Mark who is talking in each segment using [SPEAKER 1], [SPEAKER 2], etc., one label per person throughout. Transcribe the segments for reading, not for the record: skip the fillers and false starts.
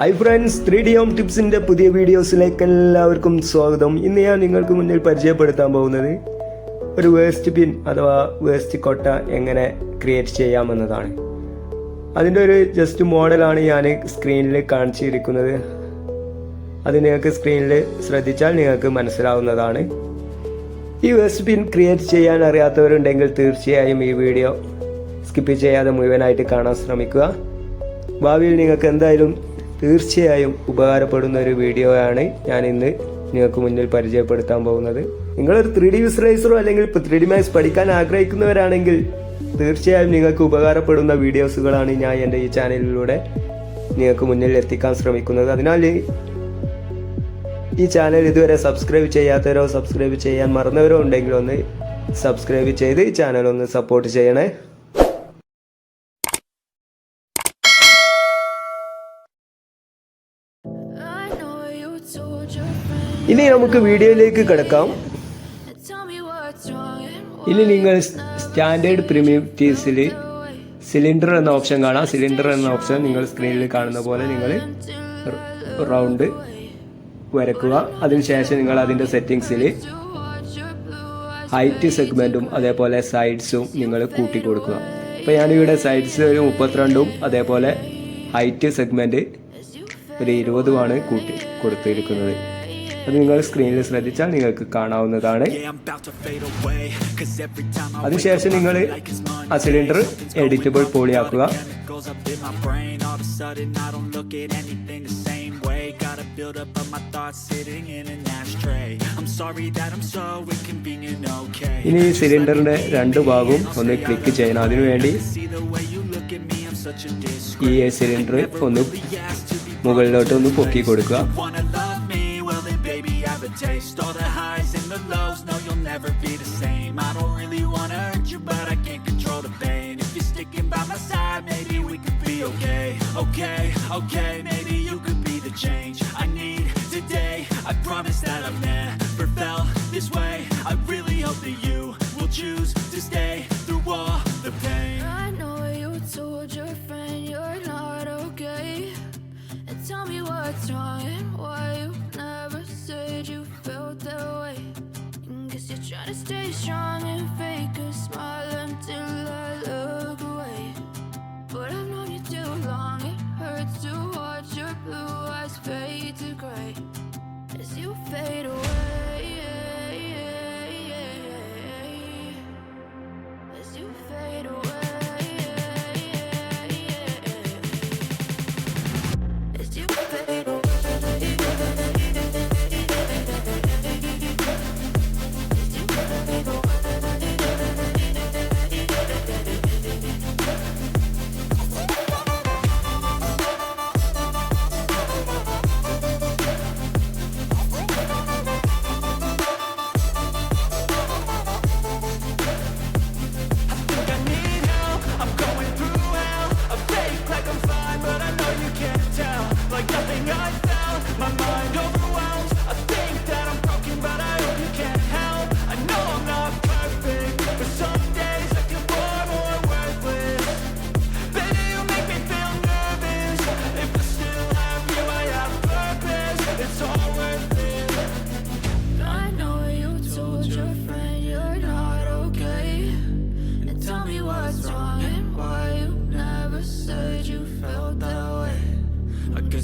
[SPEAKER 1] Hi friends, 3D home ടിപ്സിൻ്റെ പുതിയ വീഡിയോസിലേക്ക് എല്ലാവർക്കും സ്വാഗതം. ഇന്ന് ഞാൻ നിങ്ങൾക്ക് മുന്നിൽ പരിചയപ്പെടുത്താൻ പോകുന്നത് ഒരു വേസ്റ്റ് ബിൻ അഥവാ വേസ്റ്റ് കൊട്ട എങ്ങനെ ക്രിയേറ്റ് ചെയ്യാമെന്നതാണ്. അതിൻ്റെ ഒരു ജസ്റ്റ് മോഡലാണ് ഞാൻ സ്ക്രീനിൽ കാണിച്ചിരിക്കുന്നത്. അത് നിങ്ങൾക്ക് സ്ക്രീനിൽ ശ്രദ്ധിച്ചാൽ നിങ്ങൾക്ക് മനസ്സിലാവുന്നതാണ്. ഈ വേസ്റ്റ് ബിൻ ക്രിയേറ്റ് ചെയ്യാൻ അറിയാത്തവരുണ്ടെങ്കിൽ തീർച്ചയായും ഈ വീഡിയോ സ്കിപ്പ് ചെയ്യാതെ മുഴുവനായിട്ട് കാണാൻ ശ്രമിക്കുക. ഭാവിയിൽ നിങ്ങൾക്ക് എന്തായാലും തീർച്ചയായും ഉപകാരപ്പെടുന്ന ഒരു വീഡിയോ ആണ് ഞാൻ ഇന്ന് നിങ്ങൾക്ക് മുന്നിൽ പരിചയപ്പെടുത്താൻ പോകുന്നത്. നിങ്ങളൊരു 3D വിഷ്വലൈസറോ അല്ലെങ്കിൽ 3D മാക്സ് പഠിക്കാൻ ആഗ്രഹിക്കുന്നവരാണെങ്കിൽ തീർച്ചയായും നിങ്ങൾക്ക് ഉപകാരപ്പെടുന്ന വീഡിയോസുകളാണ് ഞാൻ എൻ്റെ ഈ ചാനലിലൂടെ നിങ്ങൾക്ക് മുന്നിൽ എത്തിക്കാൻ ശ്രമിക്കുന്നത്. അതിനാൽ ഈ ചാനൽ ഇതുവരെ സബ്സ്ക്രൈബ് ചെയ്യാത്തവരോ സബ്സ്ക്രൈബ് ചെയ്യാൻ മറന്നവരോ ഉണ്ടെങ്കിൽ ഒന്ന് സബ്സ്ക്രൈബ് ചെയ്ത് ഈ ചാനൽ ഒന്ന് സപ്പോർട്ട് ചെയ്യണേ. ഇനി നമുക്ക് വീഡിയോയിലേക്ക് കിടക്കാം. ഇനി നിങ്ങൾ സ്റ്റാൻഡേർഡ് പ്രിമിറ്റീവ്സിൽ സിലിണ്ടർ എന്ന ഓപ്ഷൻ കാണാം. സിലിണ്ടർ എന്ന ഓപ്ഷൻ നിങ്ങൾ സ്ക്രീനിൽ കാണുന്ന പോലെ നിങ്ങൾ റൗണ്ട് വരക്കുക. അതിനുശേഷം നിങ്ങൾ അതിൻ്റെ സെറ്റിങ്സിൽ ഹൈറ്റ് സെഗ്മെൻറ്റും അതേപോലെ സൈഡ്സും നിങ്ങൾ കൂട്ടി കൊടുക്കുക. അപ്പോൾ ഞാനിവിടെ സൈഡ്സ് ഒരു 32ഉം അതേപോലെ ഹൈറ്റ് സെഗ്മെൻറ്റ് ഒരു 20ഉമാണ് കൂട്ടി കൊടുത്തിരിക്കുന്നത്. അത് നിങ്ങൾ സ്ക്രീനിൽ ശ്രദ്ധിച്ചാൽ നിങ്ങൾക്ക് കാണാവുന്നതാണ്. അതിനുശേഷം നിങ്ങൾ ആ സിലിണ്ടർ എഡിറ്റബിൾ പോളിയാക്കുക. ഇനി ഈ സിലിണ്ടറിന്റെ രണ്ട് ഭാഗവും ഒന്ന് ക്ലിക്ക് ചെയ്യണം. അതിനുവേണ്ടി ഈ സിലിണ്ടർ ഒന്ന് മുകളിലോട്ട് ഒന്ന് പൊക്കി കൊടുക്കുക. Taste all the highs and the lows. No, you'll never be the same. I don't really wanna hurt you, but I can't control the pain. If you're sticking by my side, maybe we could be okay. Okay, maybe you could be the change I need today. I promise that I've never felt this way. I really hope that you will choose to stay through all the pain. I know you told your friend you're not okay, and tell me what's wrong and why you never said you felt that way. Guess you're trying to stay strong and fake a smile until I look away. But I've known you too long, it hurts to watch your blue eyes fade to gray as you fade away. As you fade away. As you fade away.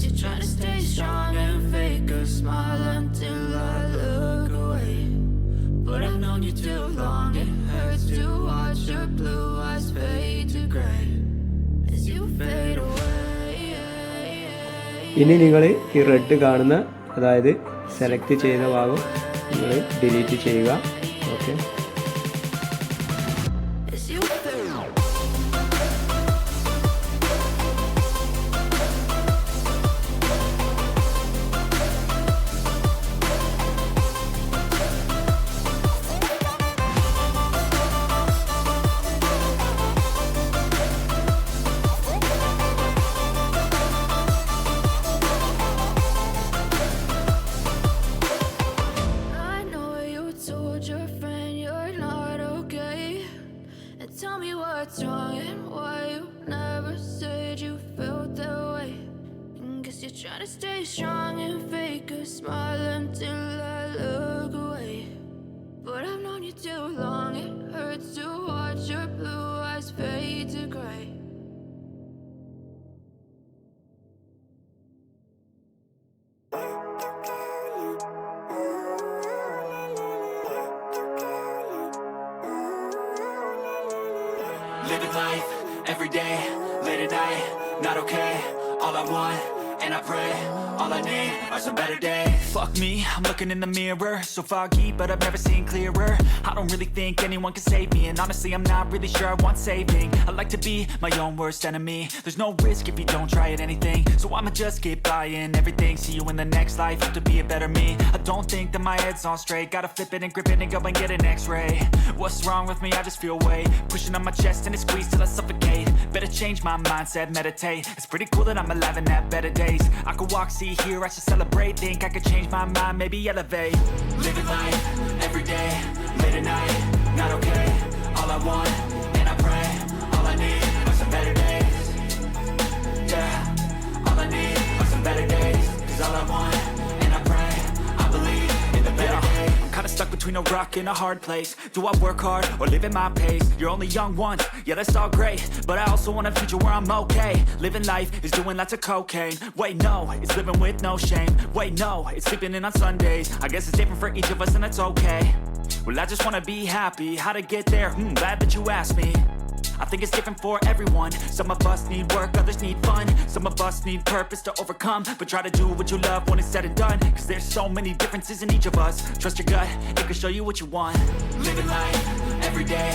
[SPEAKER 1] You're trying to stay strong and fake a smile until I look away. But I've known you too long, it hurts to watch your blue eyes fade to gray as you fade away. ഇനി നിങ്ങൾ ഈ red കാണുന്ന, അതായത് select ചെയ്ത ഭാഗം നിങ്ങൾ delete ചെയ്യുക. Okay, told your friend you're
[SPEAKER 2] trying to stay strong and fake a smile until I look away. But I've known you too long, it hurts to watch your blue eyes fade to gray.
[SPEAKER 3] Living life, every day, late at night, not okay. All I want, and I pray, all I need are some better days. Fuck me, I'm looking in the mirror, so foggy, but I've never seen clearer. I don't really think anyone can save me, and honestly I'm not really sure I want saving. I like to be my own worst enemy. There's no risk if you don't try at anything, so I'ma just keep buying everything. See you in the next life, hope to be a better me. I don't think that my head's on straight, gotta flip it and grip it and go and get an x-ray. What's wrong with me? I just feel weight pushing on my chest and it squeezes till I suffocate. Better change my mindset, meditate. It's pretty cool that I'm alive and have better days. I could walk, see, hear, I should celebrate. Think I could change my mind, maybe elevate. Living life, every day, late at night, not okay. All I want, and I pray, all I need are some better days. Yeah, all I need are some better days. Cause all I want, and I pray, I believe in the better days. I'm kinda stuck between a rock and a hard place. Do I work hard or live at my pace? You're only young once, yeah that's all great, but I also want a future where I'm okay. Living life is doing lots of cocaine. Wait no, it's living with no shame. Wait no, it's sleeping in on Sundays. I guess it's different for each of us and that's okay. Well I just wanna be happy, how to get there? Glad that you asked me. I think it's different for everyone. Some of us need work, others need fun. Some of us need purpose to overcome. But try to do what you love when it's said and done. Cause there's so many differences in each of us. Trust your gut, it can show you what you want. Living life, every day,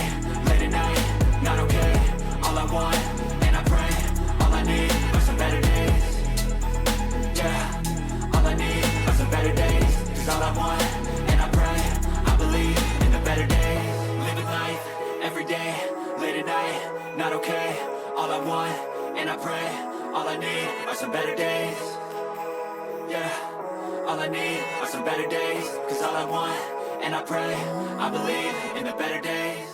[SPEAKER 3] late at night, not okay. All I want, and I pray, all I need are some better days. Yeah, all I need are some better days. Cause all I want, and I pray, I believe in the better days. Living life, every day, late at night, not okay. All I want, and I pray, all I need are some better days. Yeah, all I need are some better days. Cause all I want, and I pray, I believe in the better days.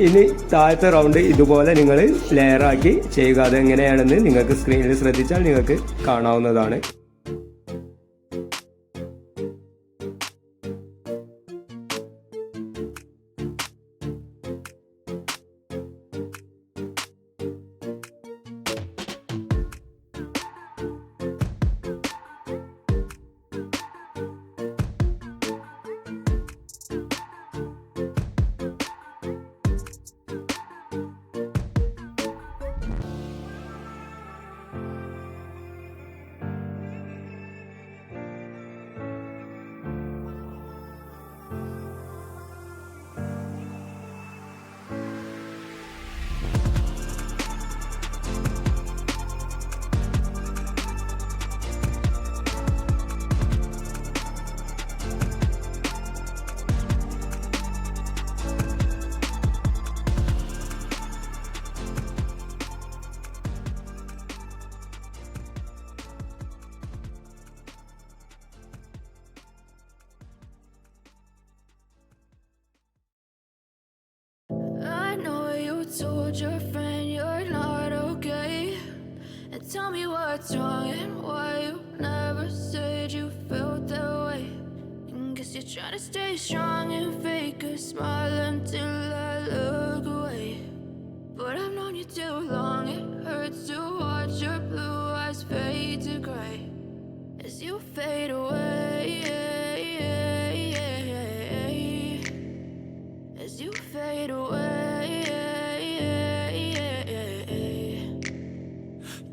[SPEAKER 1] ഇനി താഴത്തെ round ഇതുപോലെ നിങ്ങൾ ലെയറാക്കി ചെയ്യുക. അതെങ്ങനെയാണെന്ന് നിങ്ങൾക്ക് സ്ക്രീനിൽ ശ്രദ്ധിച്ചാൽ നിങ്ങൾക്ക് കാണാവുന്നതാണ്.
[SPEAKER 2] Told your friend you're not okay, and tell me what's wrong and why you never said you felt that way. And guess you're trying to stay strong and fake a smile until I look away. But I've known you too long. It hurts to watch your blue eyes fade to gray as you fade away. As you fade away.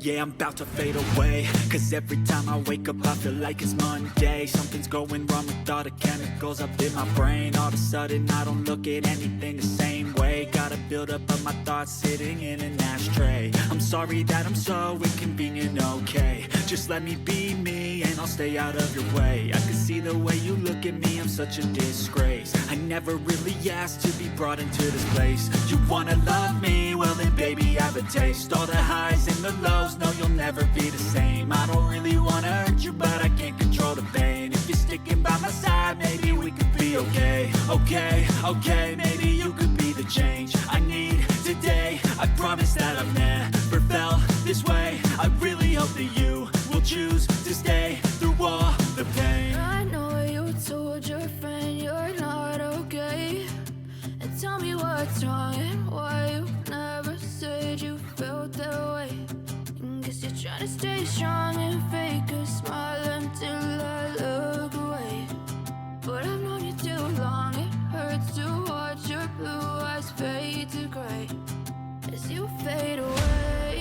[SPEAKER 3] Yeah, I'm about to fade away, 'cause every time I wake up I feel like it's Monday. Something's going wrong with all the chemicals up in my brain. All of a sudden I don't look at anything the same way. Gotta build up of my thoughts sitting in an ashtray. I'm sorry that I'm so inconvenient, okay. Just let me be me and I'll stay out of your way. I can see the way you look at me, I'm such a disgrace. I never really asked to be brought into this place. You wanna love me? Well then baby have a taste. All the highs and the lows, no you'll never be the same. I don't really wanna hurt you but I can't control the pain. If you're sticking by my side maybe we could be okay. Okay, maybe you could be the change I need today. I promise that I've never felt this way. I really hope that you will choose to stay through all the pain.
[SPEAKER 2] I know you told your friend you're not okay, and tell me what's wrong and why you never said you felt that way. Guess you're trying to stay strong and fake a smile until I look away. But I've known you too long. It hurts to watch your blue eyes fade to gray as you fade away.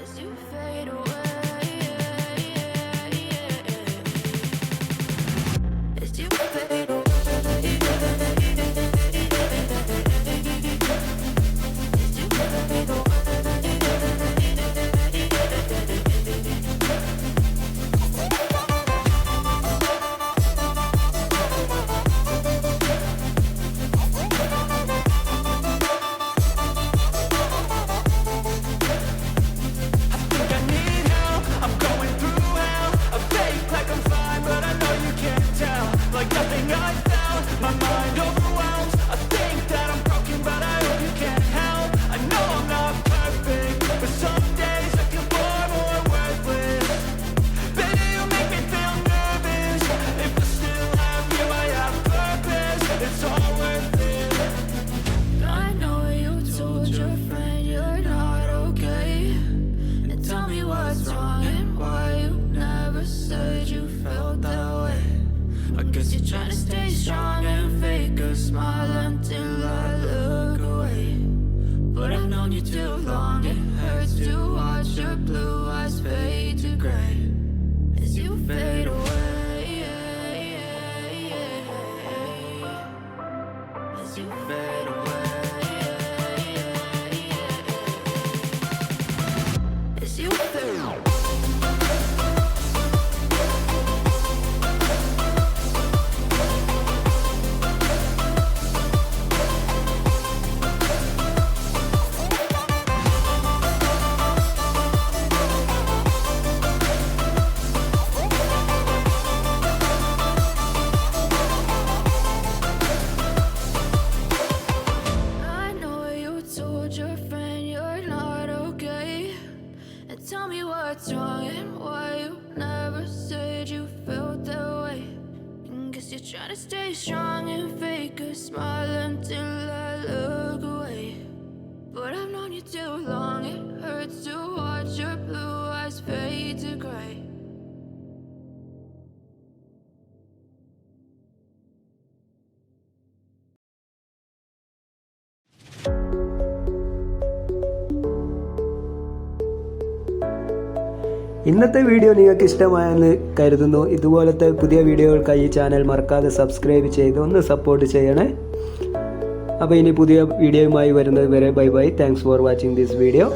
[SPEAKER 2] As you fade away. As you fade away. You're trying to stay strong and fake a smile until I look away. But I've known you too long. It hurts to watch your blue eyes fade to gray as you fade away. As you fade away. As you fade away. Tell me what's wrong and why you never said you felt that way. Guess you're trying to stay strong and fake a smile until I look away. But I've known you too long. It hurts to watch your blue eyes fade to gray.
[SPEAKER 1] ഇന്നത്തെ video നിങ്ങൾക്ക് ഇഷ്ടമായെന്ന് കരുതുന്നു. ഇതുപോലത്തെ പുതിയ വീഡിയോകൾക്കായി ഈ channel മറക്കാതെ subscribe ചെയ്ത് ഒന്ന് സപ്പോർട്ട് ചെയ്യണേ. അപ്പോൾ ഇനി പുതിയ വീഡിയോയുമായി വരുന്നത് വരെ bye bye. Thanks for watching this video.